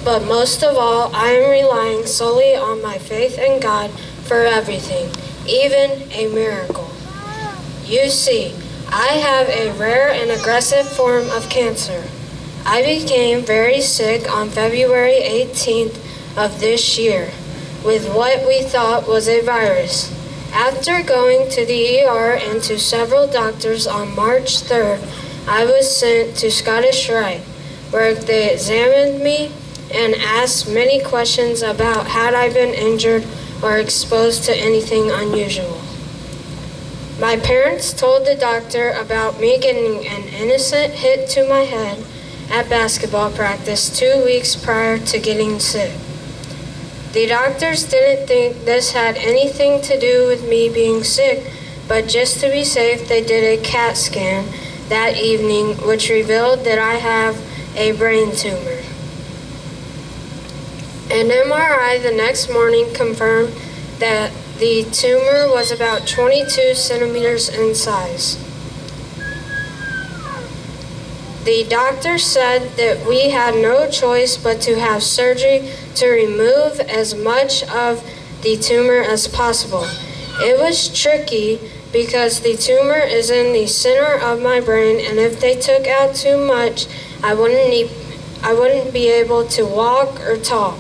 But most of all, I am relying solely on my faith in God for everything, even a miracle. You see, I have a rare and aggressive form of cancer. I became very sick on February 18th of this year with what we thought was a virus. After going to the ER and to several doctors on March 3rd, I was sent to Scottish Rite, where they examined me and asked many questions about had I been injured or exposed to anything unusual. My parents told the doctor about me getting an innocent hit to my head at basketball practice 2 weeks prior to getting sick. The doctors didn't think this had anything to do with me being sick, but just to be safe, they did a CAT scan that evening, which revealed that I have a brain tumor. An MRI the next morning confirmed that the tumor was about 22 centimeters in size. The doctor said that we had no choice but to have surgery to remove as much of the tumor as possible. It was tricky because the tumor is in the center of my brain, and if they took out too much, I wouldn't be able to walk or talk.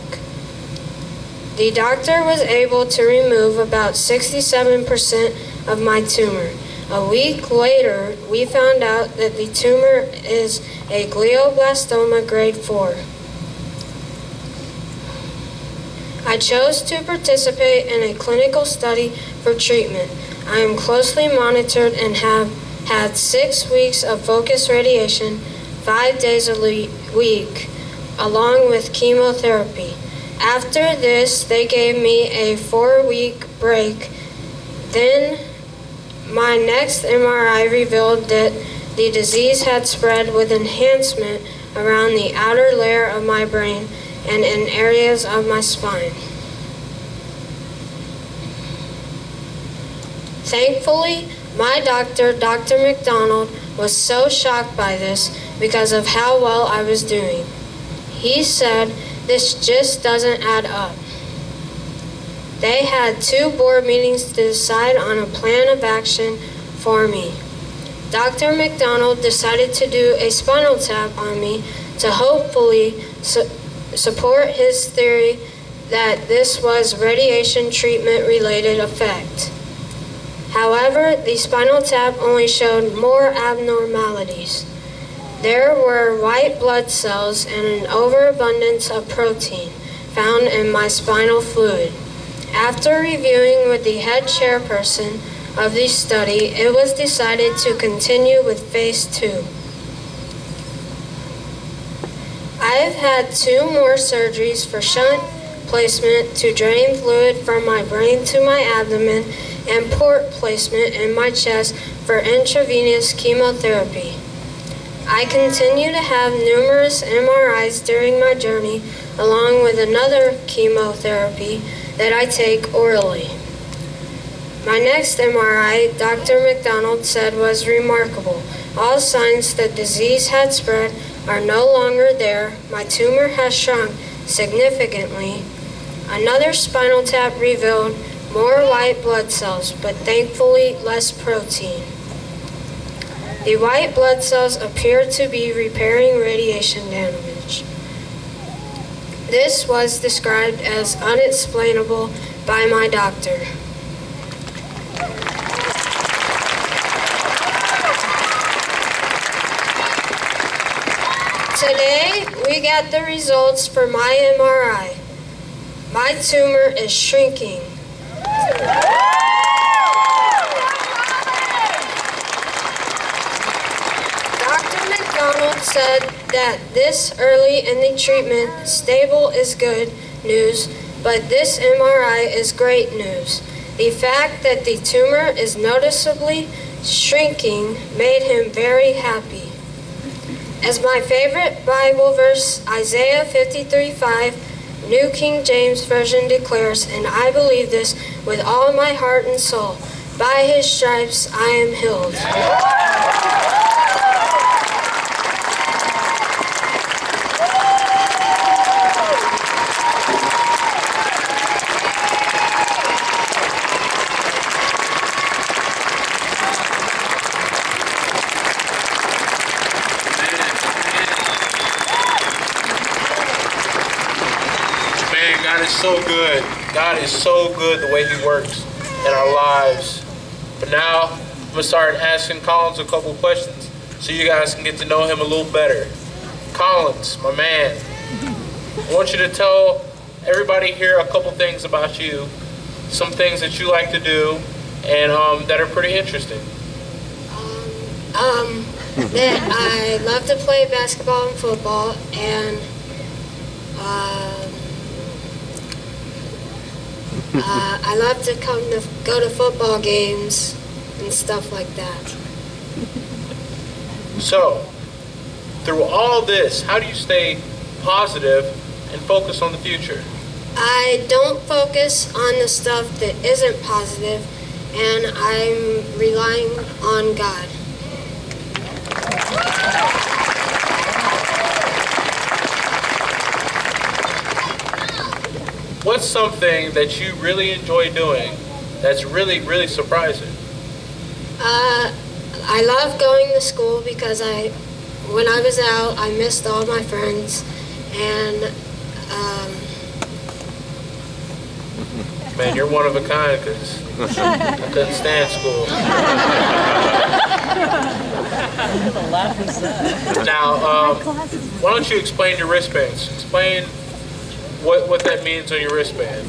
The doctor was able to remove about 67% of my tumor. A week later, we found out that the tumor is a glioblastoma grade 4. I chose to participate in a clinical study for treatment. I am closely monitored and have had 6 weeks of focused radiation, 5 days a week, along with chemotherapy. After this, they gave me a 4-week break. Then my next MRI revealed that the disease had spread with enhancement around the outer layer of my brain and in areas of my spine. Thankfully, my doctor, Dr. McDonald, was so shocked by this because of how well I was doing. He said, "This just doesn't add up." They had 2 board meetings to decide on a plan of action for me. Dr. McDonald decided to do a spinal tap on me to hopefully support his theory that this was radiation treatment related effect. However, the spinal tap only showed more abnormalities. There were white blood cells and an overabundance of protein found in my spinal fluid. After reviewing with the head chairperson of the study, it was decided to continue with phase 2. I have had 2 more surgeries for shunt placement to drain fluid from my brain to my abdomen and port placement in my chest for intravenous chemotherapy. I continue to have numerous MRIs during my journey, along with another chemotherapy that I take orally. My next MRI, Dr. McDonald said, was remarkable. All signs that disease had spread are no longer there. My tumor has shrunk significantly. Another spinal tap revealed more white blood cells, but thankfully less protein. The white blood cells appear to be repairing radiation damage. This was described as unexplainable by my doctor. Today, we got the results for my MRI. My tumor is shrinking. Dr. McDonald said that this early in the treatment, stable is good news, but this MRI is great news. The fact that the tumor is noticeably shrinking made him very happy. As my favorite Bible verse, Isaiah 53:5, New King James Version declares, and I believe this with all my heart and soul, by his stripes I am healed. God is so good. God is so good the way He works in our lives. But now, I'm going to start asking Collins a couple questions so you guys can get to know him a little better. Collins, my man, I want you to tell everybody here a couple things about you, some things that you like to do, and that are pretty interesting. That I love to play basketball and football, and I love to go to football games and stuff like that. So, through all this, how do you stay positive and focus on the future? I don't focus on the stuff that isn't positive, and I'm relying on God. What's something that you really enjoy doing that's really, really surprising? I love going to school because when I was out, I missed all my friends, and man, you're one of a kind, because I couldn't stand school. Now, why don't you explain your wristbands? Explain what that means on your wristband.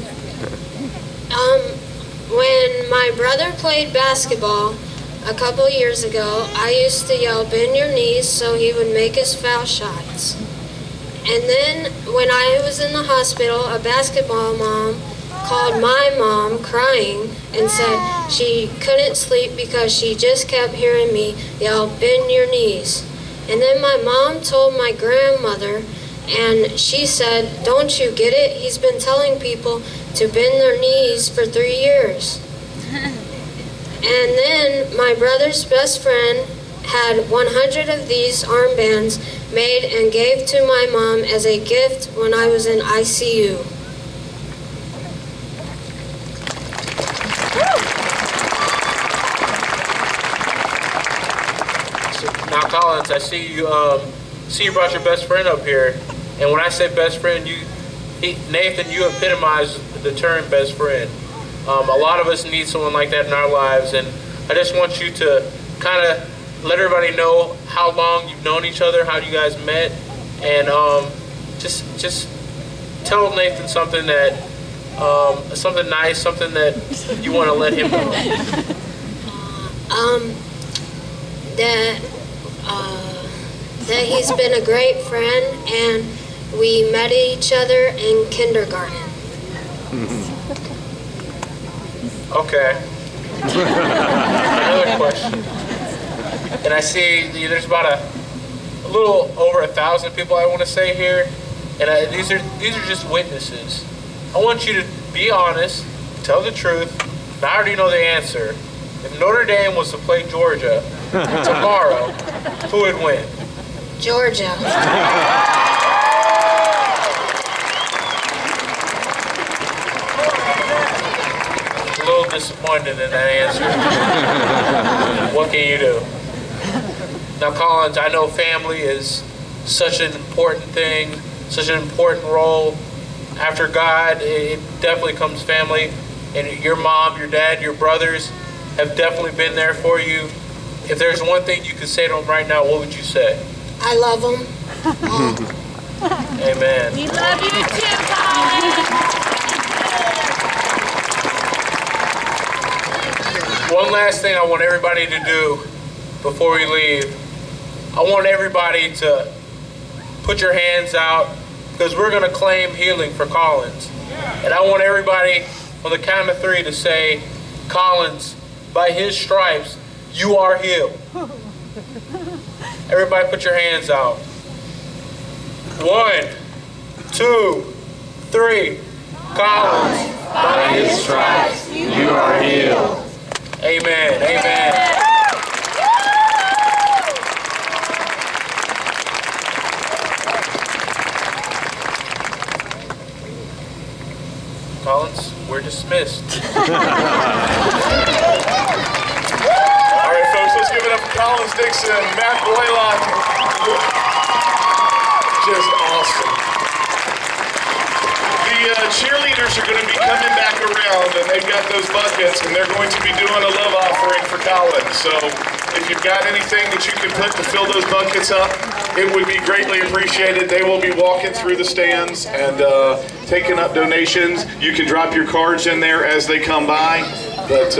When my brother played basketball a couple years ago, I used to yell, "Bend your knees," so he would make his foul shots. And then when I was in the hospital, a basketball mom called my mom crying and said she couldn't sleep because she just kept hearing me yell, "Bend your knees." And then my mom told my grandmother, and she said, "Don't you get it? He's been telling people to bend their knees for 3 years." And then my brother's best friend had 100 of these armbands made and gave to my mom as a gift when I was in ICU. Now, Collins, I see you brought your best friend up here, and when I say best friend, Nathan, you epitomize the term best friend. A lot of us need someone like that in our lives, and I just want you to kind of let everybody know how long you've known each other, how you guys met, and just tell Nathan something that something nice, something that you want to let him know. That he's been a great friend, and we met each other in kindergarten. Okay. Another question. And I see there's about a little over 1,000 people, I want to say here, and these are just witnesses. I want you to be honest, tell the truth. And I already know the answer. If Notre Dame was to play Georgia tomorrow, who would win? Georgia. A little disappointed in that answer. What can you do? Now, Collins, I know family is such an important thing, such an important role. After God, it definitely comes family. And your mom, your dad, your brothers have definitely been there for you. If there's one thing you could say to them right now, what would you say? I love them. Amen. We love you too, Collins. One last thing I want everybody to do before we leave. I want everybody to put your hands out, because we're going to claim healing for Collins. And I want everybody on the count of 3 to say, "Collins, by his stripes, you are healed." Everybody put your hands out. 1, 2, 3. Collins, by his stripes, you are healed. Amen. Amen. Collins, we're dismissed. All right, folks, let's give it up for Collins, Dixon, Matt Blaylock. Just awesome. The cheerleaders are going to be coming back around, and they've got those buckets, and they're going to be doing a love offering for Colin. So if you've got anything that you can put to fill those buckets up, it would be greatly appreciated. They will be walking through the stands and taking up donations. You can drop your cards in there as they come by, but